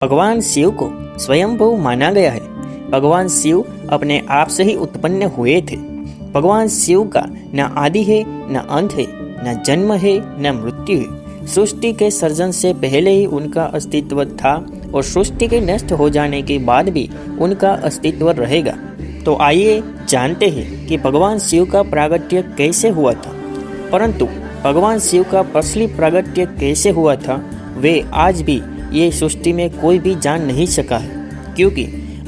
भगवान शिव को स्वयंभू माना गया है। भगवान शिव अपने आप से ही उत्पन्न हुए थे। भगवान शिव का न आदि है, न अंत है, न जन्म है, न मृत्यु है। सृष्टि के सर्जन से पहले ही उनका अस्तित्व था और सृष्टि के नष्ट हो जाने के बाद भी उनका अस्तित्व रहेगा। तो आइए जानते हैं कि भगवान शिव का प्रागट्य कैसे हुआ था। परंतु भगवान शिव का असली प्रागट्य कैसे हुआ था वे आज भी ये सृष्टि में कोई भी जान नहीं सका है, क्योंकि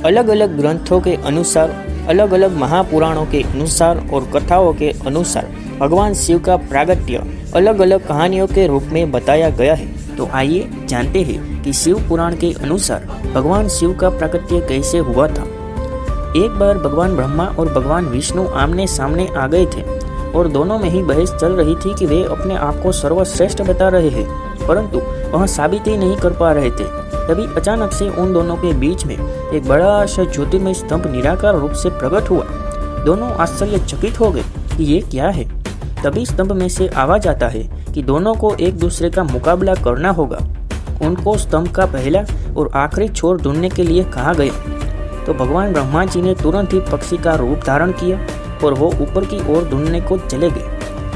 अलग अलग ग्रंथों के अनुसार, अलग अलग महापुराणों के अनुसार और कथाओं के अनुसार भगवान शिव का प्रागट्य अलग अलग कहानियों के रूप में बताया गया है। तो आइए जानते हैं कि शिव पुराण के अनुसार भगवान शिव का प्रागट्य कैसे हुआ था। एक बार भगवान ब्रह्मा और भगवान विष्णु आमने सामने आ गए थे और दोनों में ही बहस चल रही थी कि वे अपने आप को सर्वश्रेष्ठ बता रहे हैं, परंतु वह साबित ही नहीं कर पा रहे थे। तभी अचानक से उन दोनों के बीच में एक बड़ा सा ज्योतिर्मय स्तंभ निराकार रूप से प्रकट हुआ। दोनों आश्चर्यचकित हो गए कि ये क्या है। तभी स्तंभ में से आवाज आता है कि दोनों को एक दूसरे का मुकाबला करना होगा। उनको स्तंभ का पहला और आखिरी छोर ढूंढने के लिए कहा गया। तो भगवान ब्रह्मा जी ने तुरंत ही पक्षी का रूप धारण किया और वो ऊपर की ओर ढूंढने को चले गए।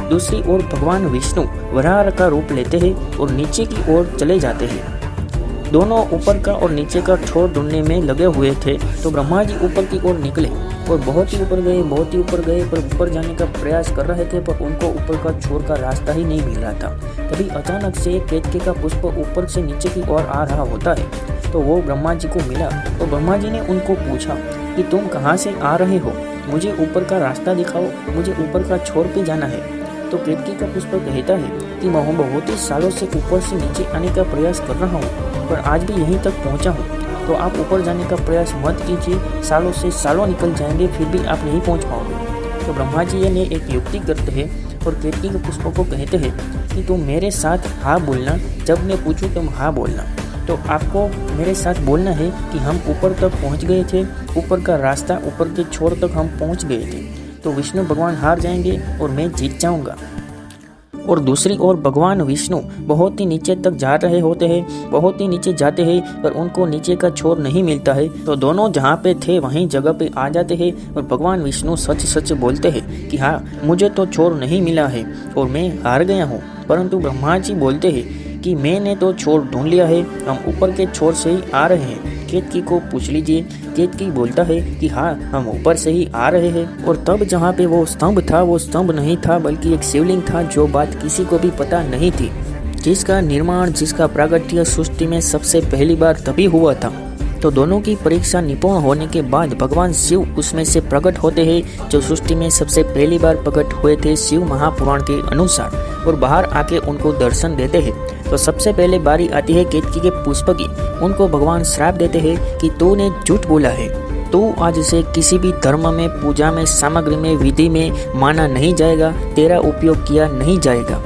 दूसरी ओर भगवान विष्णु वराह का रूप लेते हैं और नीचे की ओर चले जाते हैं। दोनों ऊपर का और नीचे का छोर ढूंढने में लगे हुए थे। तो ब्रह्मा जी ऊपर की ओर निकले और बहुत ही ऊपर गए, बहुत ही ऊपर गए, पर ऊपर जाने का प्रयास कर रहे थे, पर उनको ऊपर का छोर का रास्ता ही नहीं मिल रहा था। तभी अचानक से एक केतकी का पुष्प ऊपर से नीचे की ओर आ रहा होता है। तो वो ब्रह्मा जी को मिला और ब्रह्मा जी ने उनको पूछा कि तुम कहाँ से आ रहे हो, मुझे ऊपर का रास्ता दिखाओ, मुझे ऊपर का छोर पे जाना है। तो केतकी का पुष्प कहता है कि मैं बहुत ही सालों से ऊपर से नीचे आने का प्रयास कर रहा हूँ, पर आज भी यहीं तक पहुँचा हूँ। तो आप ऊपर जाने का प्रयास मत कीजिए, सालों से सालों निकल जाएंगे फिर भी आप नहीं पहुँच पाओगे। तो ब्रह्मा जी ने एक युक्ति करते हैं और केतकी के पुष्प को कहते हैं कि तुम मेरे साथ हाँ बोलना, जब मैं पूछूं तुम हाँ बोलना। तो आपको मेरे साथ बोलना है कि हम ऊपर तक पहुंच गए थे, ऊपर का रास्ता, ऊपर के छोर तक हम पहुंच गए थे। तो विष्णु भगवान हार जाएंगे और मैं जीत जाऊंगा। और दूसरी ओर भगवान विष्णु बहुत ही नीचे तक जा रहे होते हैं, बहुत ही नीचे जाते हैं, पर उनको नीचे का छोर नहीं मिलता है। तो दोनों जहाँ पे थे वहीं जगह पे आ जाते हैं और भगवान विष्णु सच सच बोलते हैं कि हाँ, मुझे तो छोर नहीं मिला है और मैं हार गया हूँ। परंतु ब्रह्मा जी बोलते हैं कि मैंने तो छोर ढूंढ लिया है, हम ऊपर के छोर से ही आ रहे हैं। केतकी को पूछ लीजिए। केतकी बोलता है कि हाँ, हम ऊपर से ही आ रहे हैं। और तब जहाँ पे वो स्तंभ था, वो स्तंभ नहीं था बल्कि एक शिवलिंग था, जो बात किसी को भी पता नहीं थी, जिसका निर्माण, जिसका प्रागट्य सृष्टि में सबसे पहली बार तभी हुआ था। तो दोनों की परीक्षा निपुण होने के बाद भगवान शिव उसमें से प्रकट होते हैं, जो सृष्टि में सबसे पहली बार प्रकट हुए थे शिव महापुराण के अनुसार, और बाहर आके उनको दर्शन देते हैं। तो सबसे पहले बारी आती है केतकी के पुष्प की। उनको भगवान श्राप देते हैं कि तूने झूठ बोला है, तू आज से किसी भी धर्म में, पूजा में, सामग्री में, विधि में माना नहीं जाएगा, तेरा उपयोग किया नहीं जाएगा।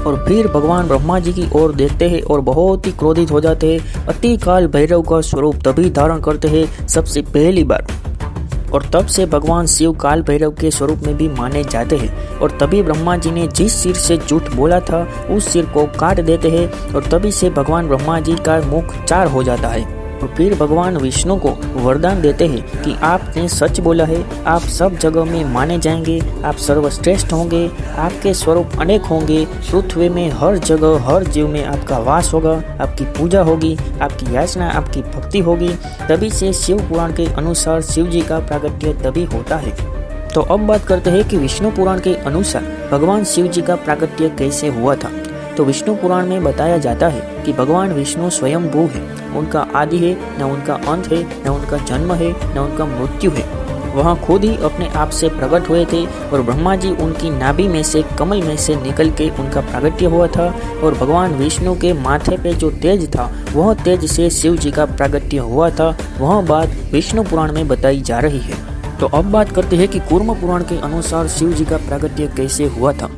और फिर भगवान ब्रह्मा जी की ओर देखते हैं और बहुत ही क्रोधित हो जाते हैं। अति काल भैरव का स्वरूप तभी धारण करते हैं सबसे पहली बार, और तब से भगवान शिव काल भैरव के स्वरूप में भी माने जाते हैं। और तभी ब्रह्मा जी ने जिस सिर से झूठ बोला था उस सिर को काट देते हैं और तभी से भगवान ब्रह्मा जी का मुख 4 हो जाता है। और फिर भगवान विष्णु को वरदान देते हैं कि आपने सच बोला है, आप सब जगह में माने जाएंगे, आप सर्वश्रेष्ठ होंगे, आपके स्वरूप अनेक होंगे, पृथ्वी में हर जगह हर जीव में आपका वास होगा, आपकी पूजा होगी, आपकी याचना, आपकी भक्ति होगी। तभी से शिव पुराण के अनुसार शिव जी का प्रागट्य तभी होता है। तो अब बात करते हैं कि विष्णु पुराण के अनुसार भगवान शिव जी का प्रागट्य कैसे हुआ था। तो विष्णु पुराण में बताया जाता है कि भगवान विष्णु स्वयंभू है, उनका आदि है, न उनका अंत है, न उनका जन्म है, न उनका मृत्यु है। वह खुद ही अपने आप से प्रकट हुए थे और ब्रह्मा जी उनकी नाभि में से, कमल में से निकल के उनका प्रागट्य हुआ था। और भगवान विष्णु के माथे पे जो तेज था, वह तेज से शिव जी का प्रागट्य हुआ था। वह बात विष्णु पुराण में बताई जा रही है। तो अब बात करते हैं कि कूर्म पुराण के अनुसार शिव जी का प्रागट्य कैसे हुआ था।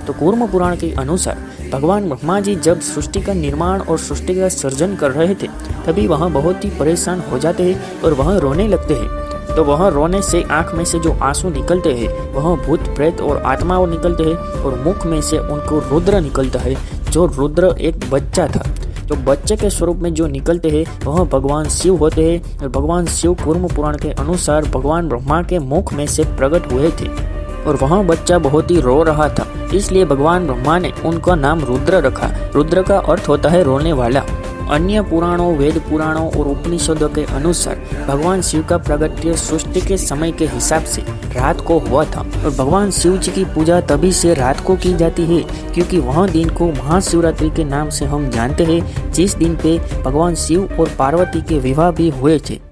तो कूर्म पुराण के अनुसार भगवान ब्रह्मा जी जब सृष्टि का निर्माण और सृष्टि का सर्जन कर रहे थे, तभी वह बहुत ही परेशान हो जाते हैं और वह रोने लगते हैं। तो वह रोने से आंख में से जो आंसू निकलते हैं, वह भूत प्रेत और आत्माओं निकलते हैं, और मुख में से उनको रुद्र निकलता है, जो रुद्र एक बच्चा था। तो बच्चे के स्वरूप में जो निकलते हैं वह भगवान शिव होते हैं। और भगवान शिव कूर्म पुराण के अनुसार भगवान ब्रह्मा के मुख में से प्रकट हुए थे और वह बच्चा बहुत ही रो रहा था, इसलिए भगवान ब्रह्मा ने उनका नाम रुद्र रखा। रुद्र का अर्थ होता है रोने वाला। अन्य पुराणों, वेद पुराणों और उपनिषदों के अनुसार भगवान शिव का प्रगट्य सृष्टि के समय के हिसाब से रात को हुआ था और भगवान शिव जी की पूजा तभी से रात को की जाती है क्योंकि वह दिन को महाशिवरात्रि के नाम से हम जानते हैं, जिस दिन पे भगवान शिव और पार्वती के विवाह भी हुए थे।